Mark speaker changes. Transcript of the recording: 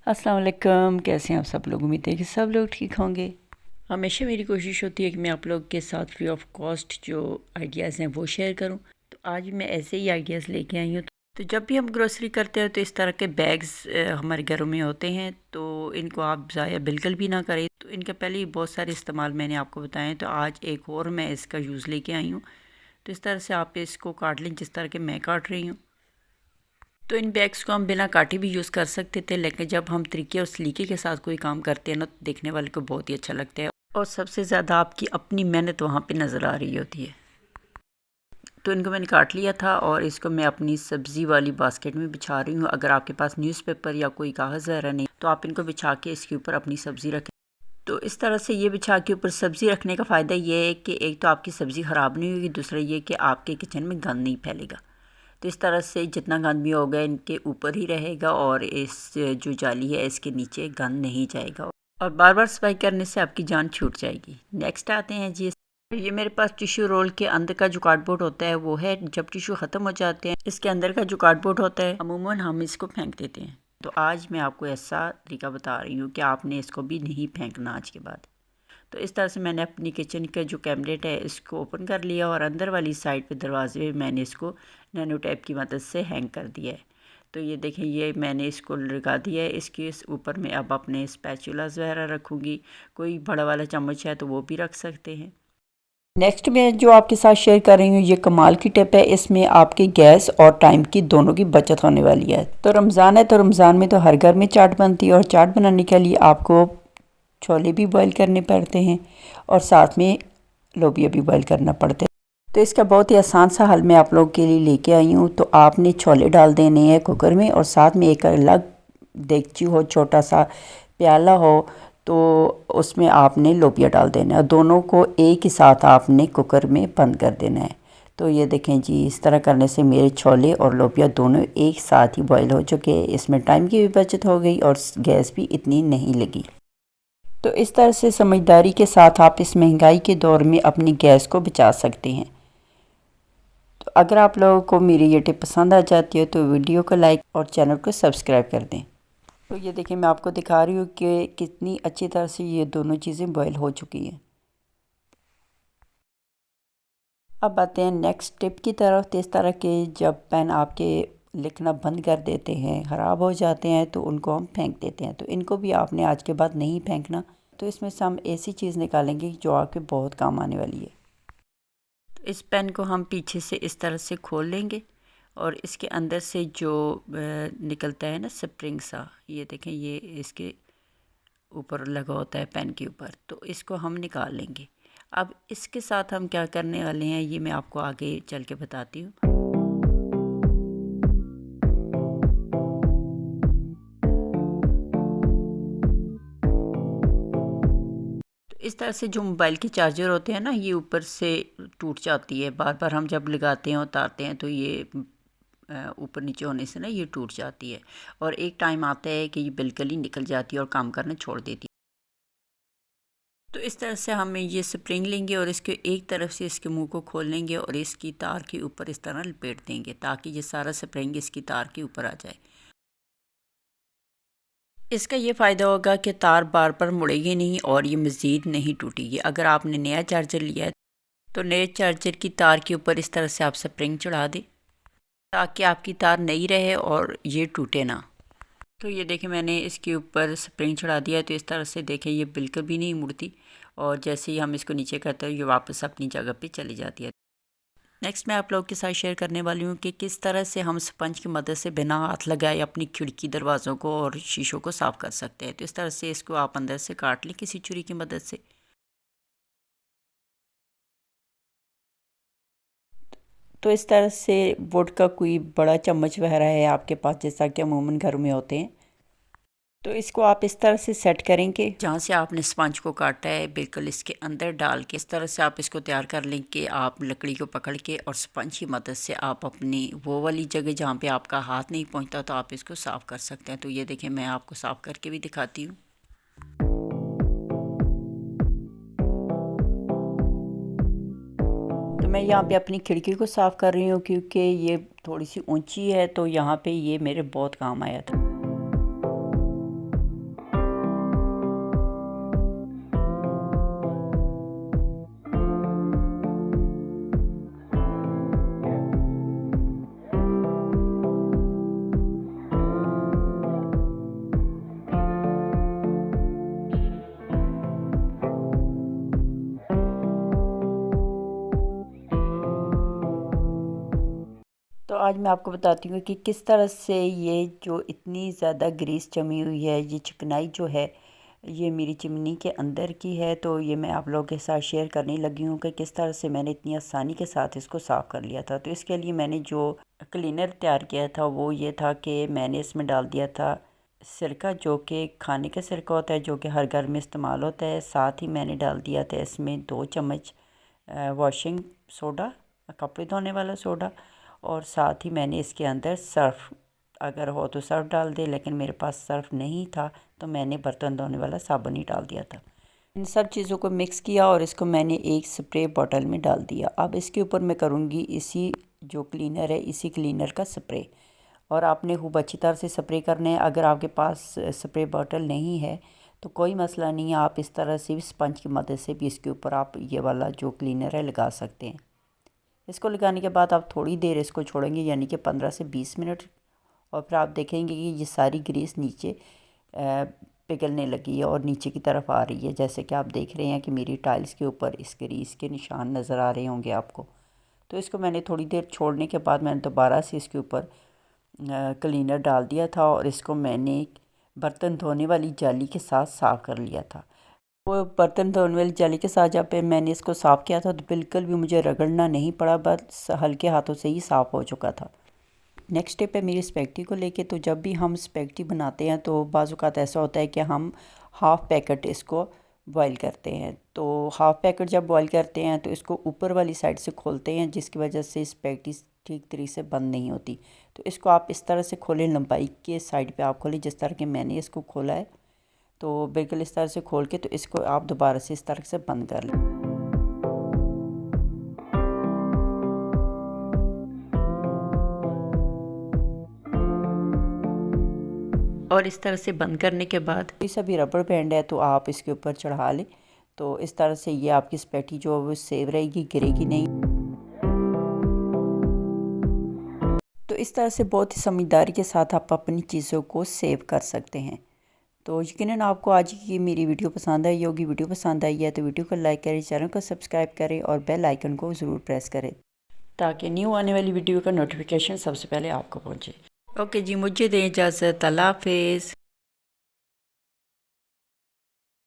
Speaker 1: अस्सलाम वालेकुम। कैसे हैं आप सब लोग? उम्मीद है कि सब लोग ठीक होंगे। हमेशा मेरी कोशिश होती है कि मैं आप लोग के साथ फ्री ऑफ कॉस्ट जो आइडियाज़ हैं वो शेयर करूं। तो आज मैं ऐसे ही आइडियाज़ लेके आई हूँ। तो जब भी हम ग्रोसरी करते हैं तो इस तरह के बैग्स हमारे घरों में होते हैं, तो इनको आप ज़ाया बिल्कुल भी ना करें। तो इनका पहले ही बहुत सारे इस्तेमाल मैंने आपको बताए हैं, तो आज एक और मैं इसका यूज़ लेके आई हूँ। तो इस तरह से आप इसको काट लें जिस तरह के मैं काट रही हूँ। तो इन बैग्स को हम बिना काटे भी यूज़ कर सकते थे, लेकिन जब हम तरीके और सलीके के साथ कोई काम करते हैं ना, तो देखने वाले को बहुत ही अच्छा लगता है और सबसे ज़्यादा आपकी अपनी मेहनत वहाँ पे नज़र आ रही होती है। तो इनको मैंने काट लिया था और इसको मैं अपनी सब्ज़ी वाली बास्केट में बिछा रही हूँ। अगर आपके पास न्यूज़पेपर या कोई कागज़ वगैरह नहीं तो आप इनको बिछा के इसके ऊपर अपनी सब्ज़ी रखें। तो इस तरह से ये बिछा के ऊपर सब्ज़ी रखने का फ़ायदा ये है कि एक तो आपकी सब्ज़ी ख़राब नहीं होगी, दूसरा ये कि आपके किचन में गंद नहीं फैलेगा। तो इस तरह से जितना गंद भी होगा इनके ऊपर ही रहेगा और इस जो जाली है इसके नीचे गंद नहीं जाएगा और बार बार सफाई करने से आपकी जान छूट जाएगी। नेक्स्ट आते हैं जी, ये मेरे पास टिश्यू रोल के अंदर का जो कार्डबोर्ड होता है वो है। जब टिश्यू ख़त्म हो जाते हैं इसके अंदर का जो कार्डबोर्ड होता है अमूमन हम इसको फेंक देते हैं। तो आज मैं आपको ऐसा तरीका बता रही हूँ कि आपने इसको भी नहीं फेंकना आज के बाद। तो इस तरह से मैंने अपनी किचन का जो कैबिनेट है इसको ओपन कर लिया और अंदर वाली साइड पे दरवाजे में मैंने इसको नैनो टेप की मदद से हैंग कर दिया है। तो ये देखें, ये मैंने इसको लगा दिया है। इसके ऊपर मैं अब अपने स्पैचुलास वगैरह रखूँगी। कोई बड़ा वाला चम्मच है तो वो भी रख सकते हैं। नेक्स्ट मैं जो आपके साथ शेयर कर रही हूँ ये कमाल की टिप है। इसमें आपके गैस और टाइम की दोनों की बचत होने वाली है। तो रमज़ान है, तो रमज़ान में तो हर घर में चाट बनती है और चाट बनाने के लिए आपको छोले भी बॉईल करने पड़ते हैं और साथ में लोबिया भी बॉईल करना पड़ता है। तो इसका बहुत ही आसान सा हल मैं आप लोगों के लिए लेके आई हूँ। तो आपने छोले डाल देने हैं कुकर में और साथ में एक अलग देगची हो, छोटा सा प्याला हो, तो उसमें आपने लोबिया डाल देना है। दोनों को एक ही साथ आपने कुकर में बंद कर देना है। तो ये देखें जी, इस तरह करने से मेरे छोले और लोबिया दोनों एक साथ ही बॉईल हो चुके हैं। इसमें टाइम की भी बचत हो गई और गैस भी इतनी नहीं लगी। तो इस तरह से समझदारी के साथ आप इस महंगाई के दौर में अपनी गैस को बचा सकते हैं। तो अगर आप लोगों को मेरी ये टिप पसंद आ जाती है तो वीडियो को लाइक और चैनल को सब्सक्राइब कर दें। तो ये देखिए, मैं आपको दिखा रही हूँ कि कितनी अच्छी तरह से ये दोनों चीज़ें बॉयल हो चुकी हैं। अब आते हैं नेक्स्ट टिप की तरफ। तो इस तरह के जब पेन आपके लिखना बंद कर देते हैं, ख़राब हो जाते हैं, तो उनको हम फेंक देते हैं। तो इनको भी आपने आज के बाद नहीं फेंकना। तो इसमें से हम ऐसी चीज़ निकालेंगे जो आपके बहुत काम आने वाली है। तो इस पेन को हम पीछे से इस तरह से खोल लेंगे और इसके अंदर से जो निकलता है ना स्प्रिंग सा, ये देखें, ये इसके ऊपर लगा होता है पेन के ऊपर, तो इसको हम निकाल लेंगे। अब इसके साथ हम क्या करने वाले हैं ये मैं आपको आगे चल के बताती हूँ। तो इस तरह से जो मोबाइल के चार्जर होते हैं ना, ये ऊपर से टूट जाती है। बार बार हम जब लगाते हैं उतारते हैं तो ये ऊपर नीचे होने से ना ये टूट जाती है और एक टाइम आता है कि ये बिल्कुल ही निकल जाती है और काम करना छोड़ देती है। तो इस तरह से हम ये स्प्रिंग लेंगे और इसके एक तरफ से इसके मुंह को खोल लेंगे और इसकी तार के ऊपर इस तरह लपेट देंगे ताकि ये सारा स्प्रिंग इसकी तार के ऊपर आ जाए। इसका ये फ़ायदा होगा कि तार बार बार मुड़ेगी नहीं और ये मज़ीद नहीं टूटेगी। अगर आपने नया चार्जर लिया है तो नए चार्जर की तार के ऊपर इस तरह से आप स्प्रिंग चढ़ा दें ताकि आपकी तार नई रहे और ये टूटे ना। तो ये देखें, मैंने इसके ऊपर स्प्रिंग चढ़ा दिया है। तो इस तरह से देखें ये बिल्कुल भी नहीं मुड़ती और जैसे ही हम इसको नीचे करते हैं ये वापस अपनी जगह पे चली जाती है। नेक्स्ट मैं आप लोगों के साथ शेयर करने वाली हूँ कि किस तरह से हम स्पंज की मदद से बिना हाथ लगाए अपनी खिड़की, दरवाज़ों को और शीशों को साफ़ कर सकते हैं। तो इस तरह से इसको आप अंदर से काट लें किसी छुरी की मदद से। तो इस तरह से वुड का कोई बड़ा चम्मच वगैरह है आपके पास, जैसा कि अमूमन घरों में होते हैं, तो इसको आप इस तरह से सेट करेंगे जहाँ से आपने स्पंज को काटा है बिल्कुल इसके अंदर डाल के इस तरह से आप इसको तैयार कर लें कि आप लकड़ी को पकड़ के और स्पंज की मदद से आप अपनी वो वाली जगह जहाँ पे आपका हाथ नहीं पहुँचता तो आप इसको साफ़ कर सकते हैं। तो ये देखें, मैं आपको साफ़ करके भी दिखाती हूँ। तो मैं यहाँ पे अपनी खिड़की को साफ़ कर रही हूँ क्योंकि ये थोड़ी सी ऊंची है, तो यहाँ पे ये मेरे बहुत काम आया था। आज मैं आपको बताती हूँ कि किस तरह से ये जो इतनी ज़्यादा ग्रीस जमी हुई है, ये चिकनाई जो है ये मेरी चिमनी के अंदर की है। तो ये मैं आप लोगों के साथ शेयर करने लगी हूँ कि किस तरह से मैंने इतनी आसानी के साथ इसको साफ़ कर लिया था। तो इसके लिए मैंने जो क्लीनर तैयार किया था वो ये था कि मैंने इसमें डाल दिया था सिरका, जो कि खाने का सिरका होता है, जो कि हर घर में इस्तेमाल होता है। साथ ही मैंने डाल दिया था इसमें 2 चम्मच वॉशिंग सोडा, कपड़े धोने वाला सोडा, और साथ ही मैंने इसके अंदर सर्फ़, अगर हो तो सर्फ़ डाल दे, लेकिन मेरे पास सर्फ़ नहीं था तो मैंने बर्तन धोने वाला साबुन ही डाल दिया था। इन सब चीज़ों को मिक्स किया और इसको मैंने एक स्प्रे बॉटल में डाल दिया। अब इसके ऊपर मैं करूँगी इसी जो क्लीनर है, इसी क्लीनर का स्प्रे, और आपने खूब अच्छी तरह से स्प्रे करना है। अगर आपके पास स्प्रे बॉटल नहीं है तो कोई मसला नहीं है, आप इस तरह से भी स्पंज की मदद से भी इसके ऊपर आप ये वाला जो क्लीनर है लगा सकते हैं। इसको लगाने के बाद आप थोड़ी देर इसको छोड़ेंगे, यानी कि 15 से 20 मिनट, और फिर आप देखेंगे कि ये सारी ग्रीस नीचे पिघलने लगी है और नीचे की तरफ आ रही है। जैसे कि आप देख रहे हैं कि मेरी टाइल्स के ऊपर इस ग्रीस के निशान नज़र आ रहे होंगे आपको। तो इसको मैंने थोड़ी देर छोड़ने के बाद मैंने दोबारा से इसके ऊपर क्लीनर डाल दिया था और इसको मैंने बर्तन धोने वाली जाली के साथ साफ़ कर लिया था। वो बर्तन धोने वाली जाली के साथ जब पे मैंने इसको साफ़ किया था तो बिल्कुल भी मुझे रगड़ना नहीं पड़ा, बस हल्के हाथों से ही साफ़ हो चुका था। नेक्स्ट स्टेप है मेरी स्पेगेटी को लेके। तो जब भी हम स्पेगेटी बनाते हैं तो बाज़ औक़ात ऐसा होता है कि हम हाफ़ पैकेट इसको बॉईल करते हैं। तो हाफ़ पैकेट जब बॉईल करते हैं तो इसको ऊपर वाली साइड से खोलते हैं, जिसकी वजह से स्पेगेटी ठीक तरीके से बंद नहीं होती। तो इसको आप इस तरह से खोलें, लंबाई के साइड पे आप खोलें जिस तरह के मैंने इसको खोला है। तो बिल्कुल इस तरह से खोल के तो इसको आप दोबारा से इस तरह से बंद कर लें। और इस तरह से बंद करने के बाद कोई सा भी रबड़ बैंड है तो आप इसके ऊपर चढ़ा लें। तो इस तरह से ये आपकी स्पेगेटी जो है वो सेव रहेगी, गिरेगी नहीं। तो इस तरह से बहुत ही समझदारी के साथ आप अपनी चीज़ों को सेव कर सकते हैं। तो यकीनन आपको आज की मेरी वीडियो पसंद आई होगी। वीडियो पसंद आई है तो वीडियो को लाइक करें, चैनल को सब्सक्राइब करें और बेल आइकन को ज़रूर प्रेस करें ताकि न्यू आने वाली वीडियो का नोटिफिकेशन सबसे पहले आपको पहुंचे। ओके जी, मुझे दें इजाज़त। अल्लाह हाफ़िज़।